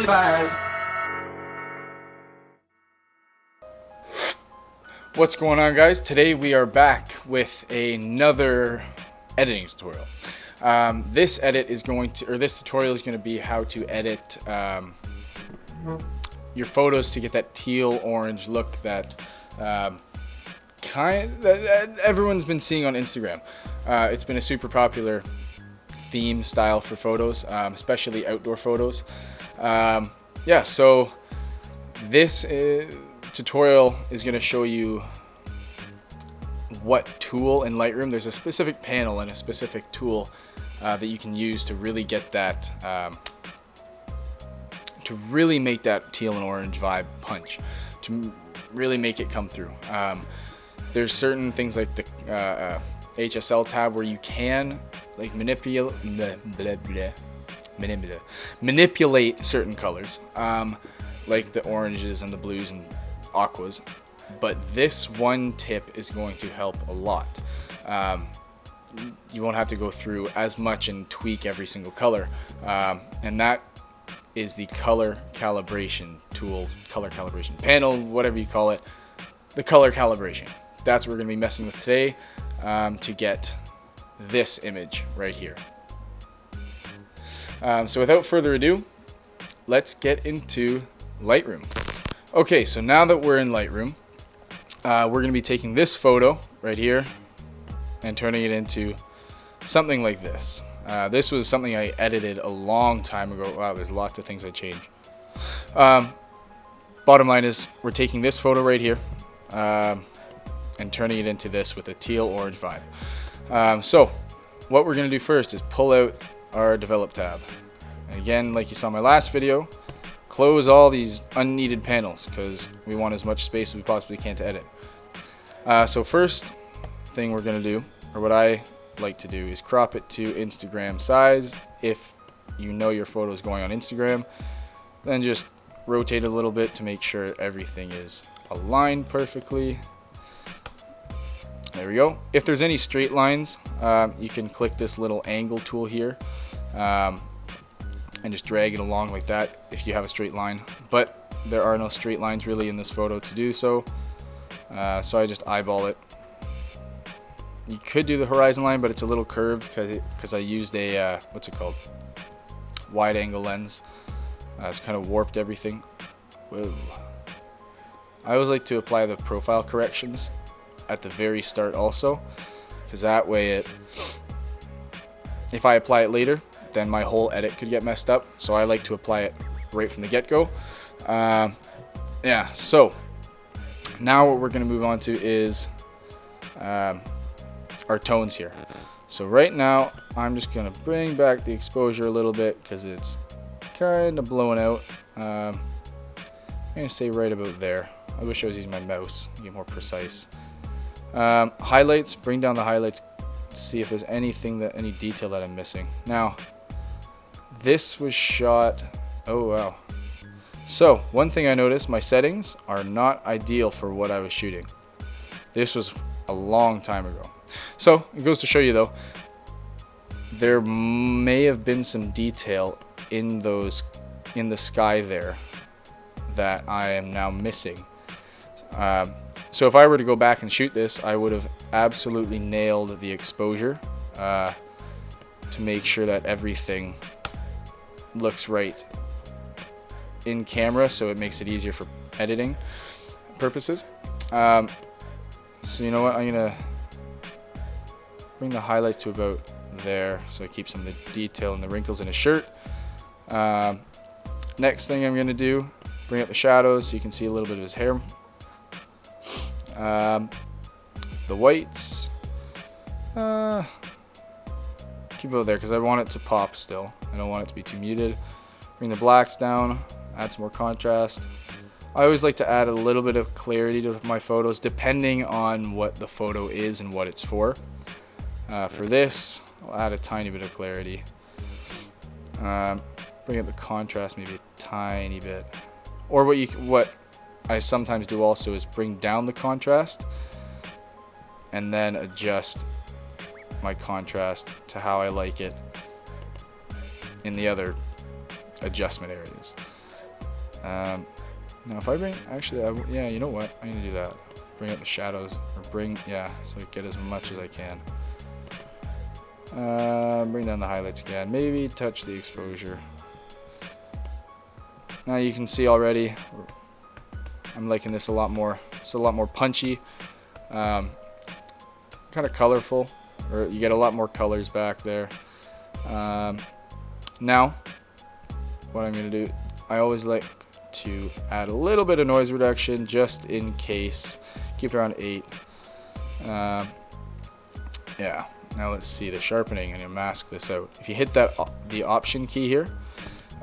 vibe. What's going on, guys? Today we are back with another editing tutorial. This tutorial is going to be how to edit your photos to get that teal orange look that that everyone's been seeing on Instagram. It's been a super popular theme style for photos, especially outdoor photos. Yeah, so this tutorial is going to show you what tool in Lightroom. There's a specific panel and a specific tool that you can use to really get that to really make that teal and orange vibe punch, to really make it come through. There's certain things like the HSL tab where you can like manipulate certain colors, like the oranges and the blues and aquas, but this one tip is going to help a lot. You won't have to go through as much and tweak every single color, and that is the color calibration tool, color calibration panel, whatever you call it, the color calibration. That's what we're going to be messing with today, to get this image right here. So without further ado, let's get into Lightroom. Okay, so now that we're in Lightroom, we're going to be taking this photo right here and turning it into something like this. This was something I edited a long time ago. Wow, there's lots of things I changed. Bottom line is, we're taking this photo right here and turning it into this with a teal orange vibe. So what we're going to do first is pull out our develop tab. And again, like you saw in my last video, close all these unneeded panels because we want as much space as we possibly can to edit. So first thing we're going to do, or what I like to do, is crop it to Instagram size. If you know your photo is going on Instagram, then just rotate it a little bit to make sure everything is aligned perfectly. There we go. If there's any straight lines, you can click this little angle tool here and just drag it along like that if you have a straight line, but there are no straight lines really in this photo to do so, so I just eyeball it. You could do the horizon line, but it's a little curved because I used a what's it called, wide angle lens. It's kind of warped everything. Whoa. I always like to apply the profile corrections at the very start also, because that way if I apply it later, then my whole edit could get messed up. So I like to apply it right from the get-go. Yeah, so now what we're going to move on to is our tones here. So right now I'm just going to bring back the exposure a little bit because it's kind of blowing out. I'm going to say right about there. I wish I was using my mouse to get more precise. Highlights, bring down the highlights, see if there's any detail that I'm missing. Now this was shot, oh wow. So one thing I noticed, my settings are not ideal for what I was shooting. This was a long time ago. So it goes to show you though, there may have been some detail in the sky there that I am now missing. So if I were to go back and shoot this, I would have absolutely nailed the exposure to make sure that everything looks right in camera, so it makes it easier for editing purposes. So you know what, I'm gonna bring the highlights to about there so I keep some of the detail and the wrinkles in his shirt. Next thing I'm gonna do, bring up the shadows so you can see a little bit of his hair. The whites, keep it there because I want it to pop still. I don't want it to be too muted. Bring the blacks down, add some more contrast. I always like to add a little bit of clarity to my photos depending on what the photo is and what it's for. For this, I'll add a tiny bit of clarity. Bring up the contrast maybe a tiny bit. Or what I sometimes do also is bring down the contrast and then adjust my contrast to how I like it in the other adjustment areas. Now if I bring, actually, yeah, you know what? I'm gonna do that. Bring up the shadows, or yeah, so I get as much as I can. Bring down the highlights again. Maybe touch the exposure. Now you can see already, I'm liking this a lot more. It's a lot more punchy, kind of colorful, or you get a lot more colors back there. Now, what I'm gonna do, I always like to add a little bit of noise reduction just in case. Keep it around 8. Yeah. Now let's see the sharpening, and you mask this out. If you hit the option key here,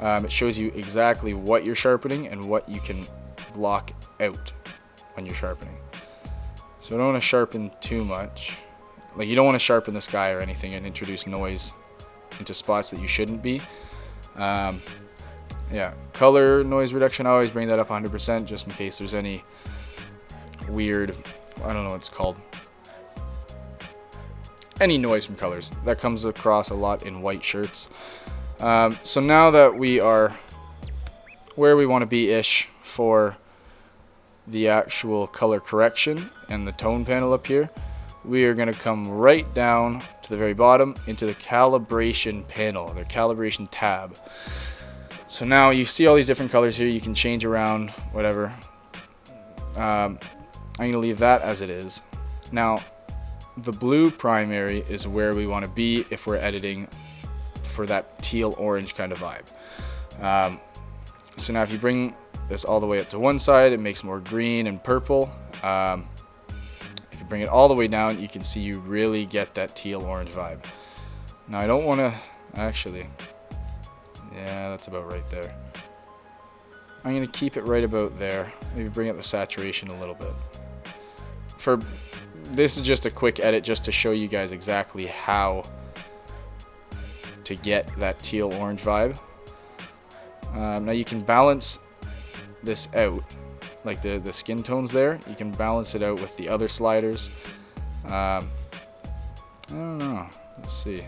it shows you exactly what you're sharpening and what you can block out when you're sharpening. So I don't want to sharpen too much. Like, you don't want to sharpen the sky or anything and introduce noise into spots that you shouldn't be. Yeah, color noise reduction, I always bring that up 100% just in case there's any weird, I don't know what it's called, any noise from colors. That comes across a lot in white shirts. So now that we are where we want to be-ish for the actual color correction and the tone panel up here, we are going to come right down to the very bottom into the calibration panel, the calibration tab. So now you see all these different colors here. You can change around whatever. I'm going to leave that as it is. Now, the blue primary is where we want to be if we're editing for that teal orange kind of vibe. So now if you bring this all the way up to one side, it makes more green and purple. If you bring it all the way down, you can see you really get that teal orange vibe. Now I don't want to, actually, yeah, that's about right there. I'm going to keep it right about there. Maybe bring up the saturation a little bit. This is just a quick edit just to show you guys exactly how to get that teal orange vibe. Now you can balance this out, like the skin tones there. You can balance it out with the other sliders. I don't know. Let's see.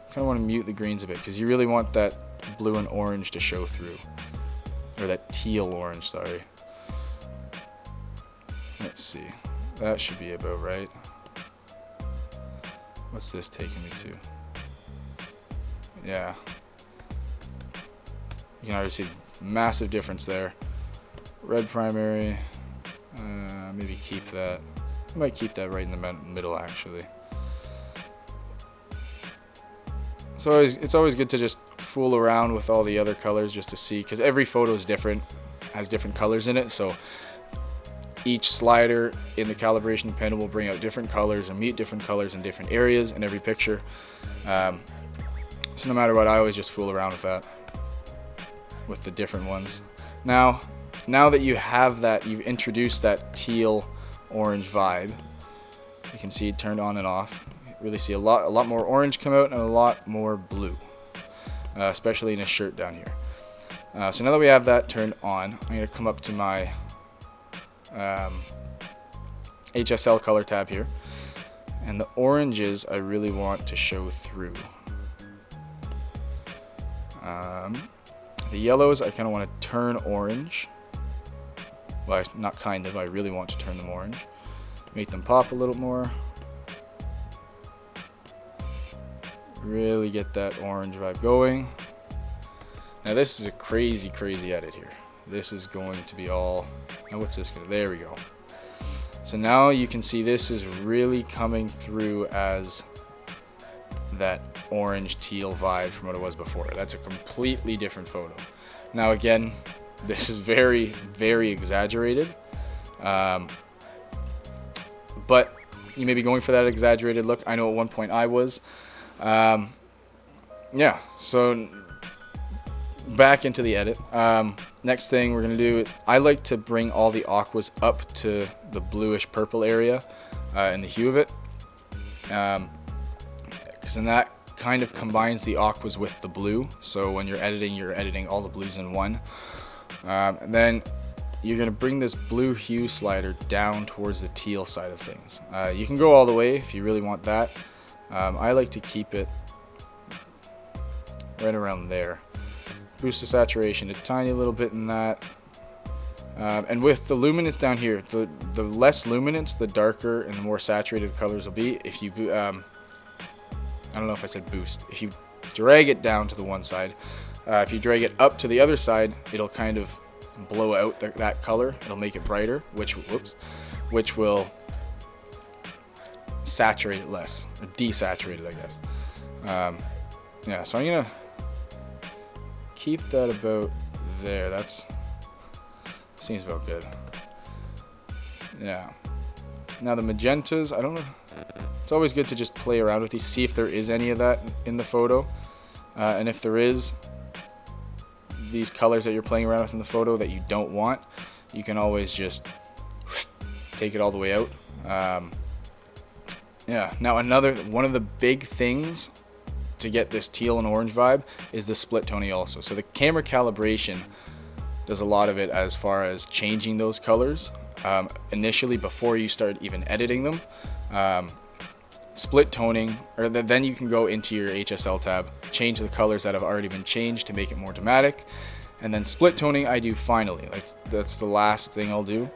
Kind of want to mute the greens a bit because you really want that blue and orange to show through, or that teal orange, sorry. Let's see. That should be about right. What's this taking me to? Yeah. You can already see massive difference there. Red primary. Maybe keep that. I might keep that right in the middle actually. So it's always good to just fool around with all the other colors just to see, because every photo is different, has different colors in it. So each slider in the calibration panel will bring out different colors and mute different colors in different areas in every picture. So no matter what, I always just fool around with that, with the different ones. Now that you have that, you've introduced that teal orange vibe. You can see it turned on and off. You really see a lot more orange come out and a lot more blue, especially in his shirt down here. So now that we have that turned on, I'm going to come up to my HSL color tab here, and the oranges I really want to show through. The yellows I kind of want to turn orange. Well, not kind of, I really want to turn them orange. Make them pop a little more. Really get that orange vibe going. Now this is a crazy edit here. This is going to be all, now what's this gonna, there we go. So now you can see this is really coming through as that orange teal vibe from what it was before. That's a completely different photo. Now again, this is very exaggerated, but you may be going for that exaggerated look. I know at one point I was. Yeah, so back into the edit. Next thing we're gonna do is, I like to bring all the aquas up to the bluish purple area and the hue of it, because then that kind of combines the aquas with the blue. So when you're editing all the blues in one. And then you're gonna bring this blue hue slider down towards the teal side of things. You can go all the way if you really want that. I like to keep it right around there, boost the saturation a tiny little bit in that. And with the luminance down here, the less luminance, the darker and the more saturated the colors will be. If you, I don't know if I said boost. If you drag it down to the one side, if you drag it up to the other side, it'll kind of blow out that color. It'll make it brighter, which will saturate it less, or desaturate it, I guess. Yeah, so I'm gonna keep that about there. That's seems about good. Yeah. Now the magentas, I don't know. It's always good to just play around with these, see if there is any of that in the photo, and if there is these colors that you're playing around with in the photo that you don't want, you can always just take it all the way out. Yeah. Now one of the big things to get this teal and orange vibe is the split toning also. So the camera calibration does a lot of it as far as changing those colors initially before you start even editing them. Split toning, or then you can go into your HSL tab, change the colors that have already been changed to make it more dramatic, and then split toning I do finally. That's the last thing I'll do.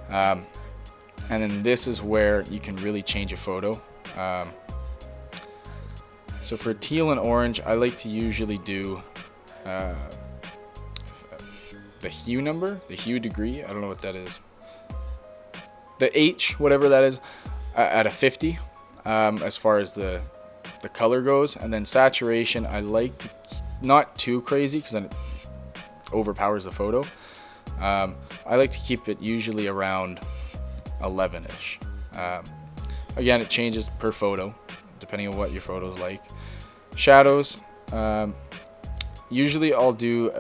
And then this is where you can really change a photo. So for teal and orange, I like to usually do the hue number, the hue degree, I don't know what that is. The H, whatever that is, at a 50, as far as the color goes. And then saturation, I like to, not too crazy because then it overpowers the photo. I like to keep it usually around 11-ish. Again, it changes per photo, depending on what your photo's like. Shadows, usually I'll do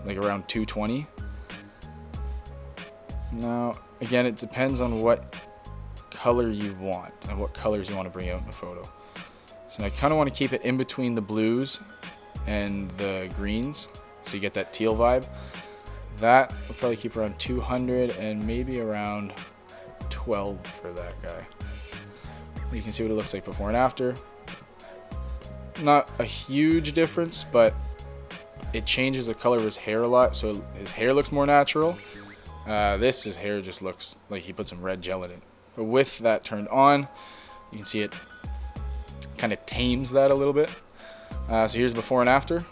like around 220. Now, again, it depends on what color you want and what colors you want to bring out in the photo. So I kind of want to keep it in between the blues and the greens, so you get that teal vibe. That will probably keep around 200 and maybe around 12 for that guy. You can see what it looks like before and after. Not a huge difference, but it changes the color of his hair a lot, so his hair looks more natural. His hair just looks like he put some red gel in it. But with that turned on, you can see it kind of tames that a little bit. So here's before and after.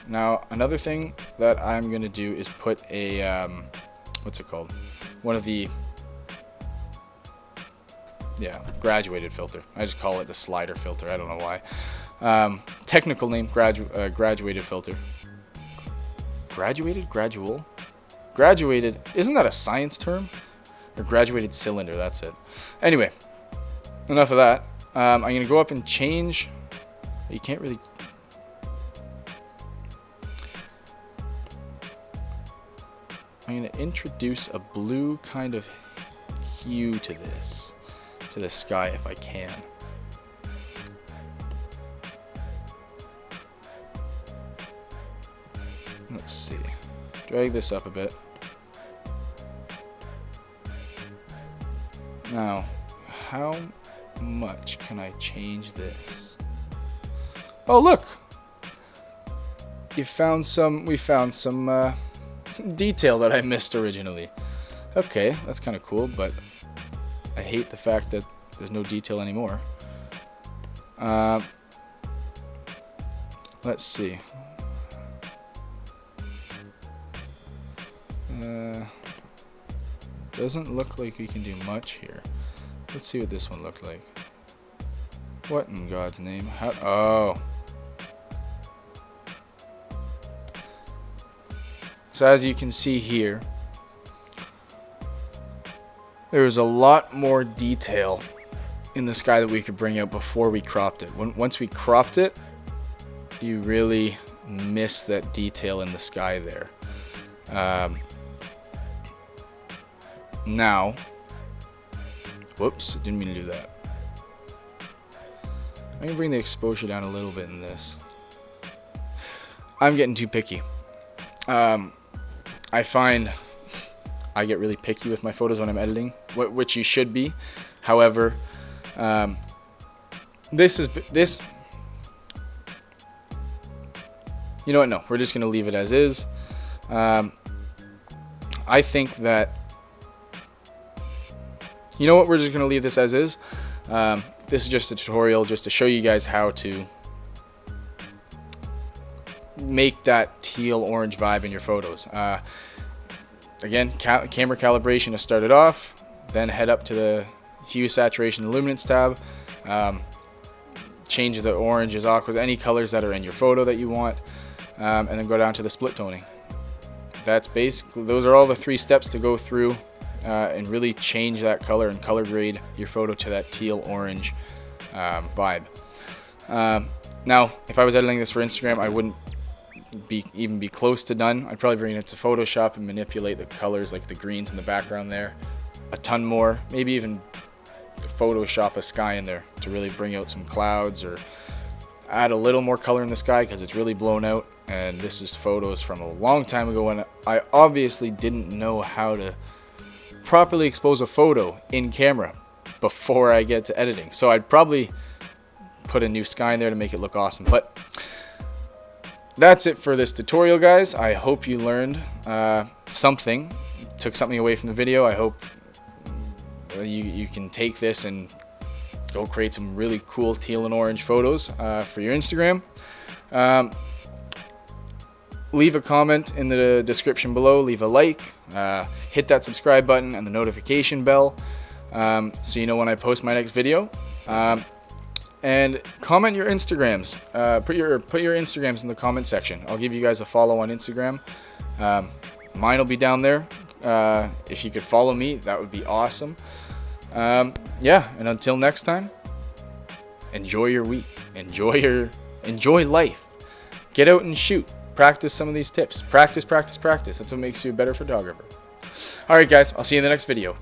Now another thing that I'm gonna do is put a what's it called? One of the graduated filter. I just call it the slider filter. I don't know why. Technical name, graduated filter. Graduated? Gradual? Graduated, isn't that a science term? Or graduated cylinder, that's it. Anyway, enough of that. I'm going to go up and change. You can't really... I'm going to introduce a blue kind of hue to the sky if I can. Let's see. Drag this up a bit. Now, how much can I change this? Oh, look! We found some detail that I missed originally. Okay, that's kind of cool, but I hate the fact that there's no detail anymore. Let's see. Doesn't look like we can do much here. Let's see what this one looked like. What in God's name? Oh. So as you can see here, there's a lot more detail in the sky that we could bring out before we cropped it. Once we cropped it, you really miss that detail in the sky there. Now, whoops, didn't mean to do that. I'm going to bring the exposure down a little bit in this. I'm getting too picky. I find I get really picky with my photos when I'm editing, which you should be. However, this you know what, no, we're just going to leave it as is. I think that, you know what, we're just going to leave this as is. This is just a tutorial just to show you guys how to make that teal orange vibe in your photos. Again, camera calibration to start it off, then head up to the hue, saturation, and luminance tab. Change the oranges, aquas, any colors that are in your photo that you want, and then go down to the split toning. That's basically, those are all the 3 steps to go through and really change that color and color grade your photo to that teal orange vibe. Now, if I was editing this for Instagram, I wouldn't even be close to done. I'd probably bring it to Photoshop and manipulate the colors, like the greens in the background there a ton more, maybe even Photoshop a sky in there to really bring out some clouds, or add a little more color in the sky because it's really blown out. And this is photos from a long time ago when I obviously didn't know how to properly expose a photo in camera before I get to editing, so I'd probably put a new sky in there to make it look awesome. But that's it for this tutorial, guys. I hope you learned something, took something away from the video. I hope you can take this and go create some really cool teal and orange photos for your Instagram. Leave a comment in the description below, leave a like, hit that subscribe button and the notification bell so you know when I post my next video. And comment your Instagrams. Put your Instagrams in the comment section. I'll give you guys a follow on Instagram. Mine will be down there. If you could follow me, that would be awesome. Yeah, and until next time, enjoy your week. Enjoy life. Get out and shoot. Practice some of these tips. Practice. That's what makes you a better photographer. All right, guys. I'll see you in the next video.